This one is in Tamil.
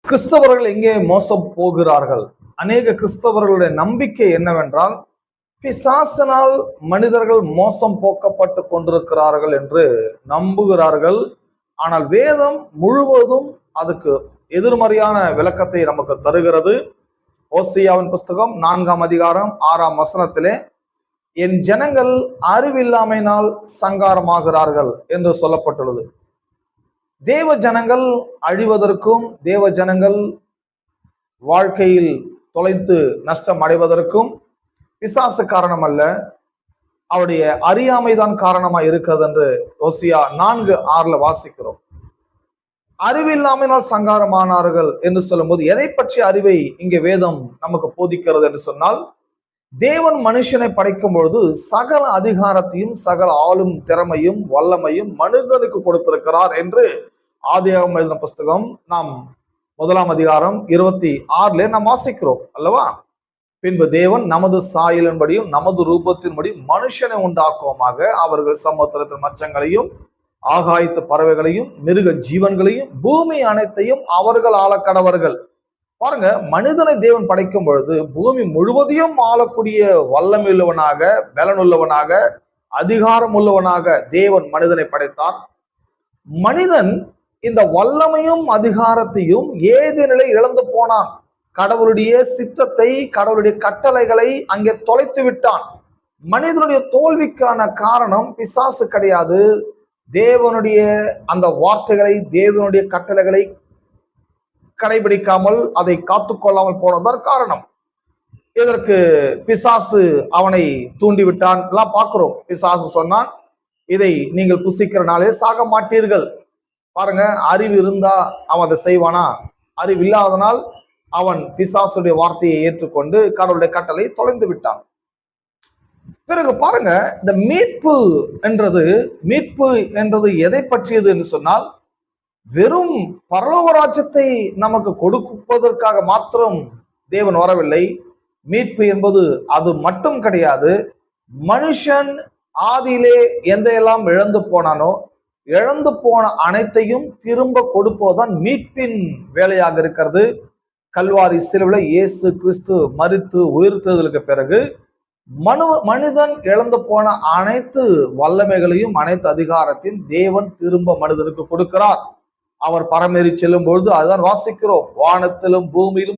கிறிஸ்தவர்கள் எங்கே மோசம் போகிறார்கள்? அநேக கிறிஸ்தவர்களுடைய நம்பிக்கை என்னவென்றால், பிசாசினால் மனிதர்கள் மோசம் போக்கப்பட்டு கொண்டிருக்கிறார்கள் என்று நம்புகிறார்கள். ஆனால் வேதம் முழுவதும் அதுக்கு எதிர்மறையான விளக்கத்தை நமக்கு தருகிறது. ஓசியாவின் புஸ்தகம் 4ஆம் அதிகாரம் 6ஆம் வசனத்திலே, என் ஜனங்கள் அறிவில்லாமையினால் சங்காரமாகிறார்கள் என்று சொல்லப்பட்டுள்ளது. தேவ ஜனங்கள் அழிவதற்கும், தேவ ஜனங்கள் வாழ்க்கையில் தொலைத்து நஷ்டம் அடைவதற்கும் பிசாசு காரணம் அல்ல, அவருடைய அறியாமைதான் காரணமா இருக்கிறது என்று ஓசியா 4:6 வாசிக்கிறோம். அறிவில்லாமையினால் சங்காரமானார்கள் என்று சொல்லும்போது எதை பற்றிய அறிவை இங்கே வேதம் நமக்கு போதிக்கிறது என்று சொன்னால், தேவன் மனுஷனை படைக்கும் பொழுது சகல அதிகாரத்தையும் சகல ஆளும் திறமையும் வல்லமையும் மனிதனுக்கு கொடுத்திருக்கிறார் என்று ஆதியாகமம் எழுதின புஸ்தகம் நாம் 1ஆம் அதிகாரம் 26 நாம் வாசிக்கிறோம் அல்லவா? பின்பு தேவன் நமது சாயலின்படியும் நமது ரூபத்தின்படி மனுஷனை உண்டாக்குவோமாக, அவர்கள் சமுத்திரத்தின் மச்சங்களையும் ஆகாயத்து பறவைகளையும் மிருக ஜீவன்களையும் பூமி அனைத்தையும் அவர்கள் ஆளக்கடவர்கள். பாருங்க, மனிதனை தேவன் படைக்கும் பொழுது பூமி முழுவதையும் ஆளக்கூடிய வல்லமை உள்ளவனாக, பலனுள்ளவனாக, அதிகாரம் உள்ளவனாக தேவன் மனிதனை படைத்தார். மனிதன் இந்த வல்லமையும் அதிகாரத்தையும் ஏதேனிலே இழந்து போனான். கடவுளுடைய சித்தத்தை, கடவுளுடைய கட்டளைகளை அங்கே தொலைத்து விட்டான். மனிதனுடைய தோல்விக்கான காரணம் பிசாசு கிடையாது, தேவனுடைய அந்த வார்த்தைகளை, தேவனுடைய கட்டளைகளை கடைபிடிக்காமல் அதை காத்துக்கொள்ளாமல் போனதுதான் காரணம். இதற்கு பிசாசு அவனை தூண்டிவிட்டான் எல்லாம் பார்க்கிறோம். பிசாசு சொன்னான், இதை நீங்கள் புசிக்கிறனாலே சாக மாட்டீர்கள். பாருங்க, அறிவு இருந்தா அவன் அதை செய்வானா? அறிவு இல்லாதனால் அவன் பிசாசுடைய வார்த்தையை ஏற்றுக்கொண்டு கடவுளுடைய கட்டளை தொலைந்து விட்டான். பிறகு பாருங்க, இந்த மீட்பு என்றது எதை பற்றியது என்று சொன்னால், வெறும் பரலோக ராஜ்யத்தை நமக்கு கொடுப்பதற்காக மாத்திரம் தேவன் வரவில்லை. மீட்பு என்பது அது மட்டும் கிடையாது. மனுஷன் ஆதியிலே எந்தையெல்லாம் இழந்து போனானோ, இழந்து போன அனைத்தையும் திரும்ப கொடுப்பதுதான் மீட்பின் வேலையாக இருக்கிறது. கல்வாரி சிலுவையிலே இயேசு கிறிஸ்து மரித்து உயிர்த்தெழுதலுக்கு பிறகு மனிதன் இழந்து போன அனைத்து வல்லமைகளையும் அனைத்து அதிகாரத்தையும் தேவன் திரும்ப மனிதனுக்கு கொடுக்கிறார். அவர் பரமேறி செல்லும் பொழுது அதுதான் வாசிக்கிறோம், வானத்திலும் பூமியிலும்